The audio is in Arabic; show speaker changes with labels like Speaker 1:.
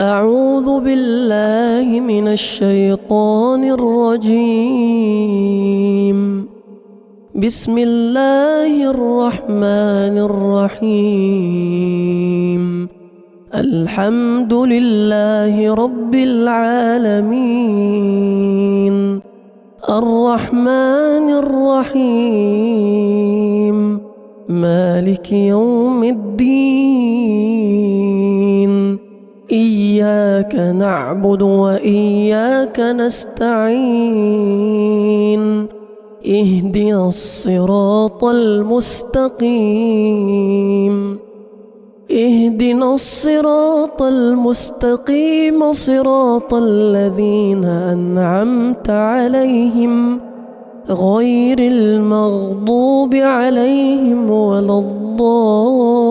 Speaker 1: أعوذ بالله من الشيطان الرجيم. بسم الله الرحمن الرحيم. الحمد لله رب العالمين، الرحمن الرحيم، مالك يوم الدين. إياك نعبد وإياك نستعين. اهدنا الصراط المستقيم، اهدنا الصراط المستقيم، صراط الذين أنعمت عليهم غير المغضوب عليهم ولا الضالين.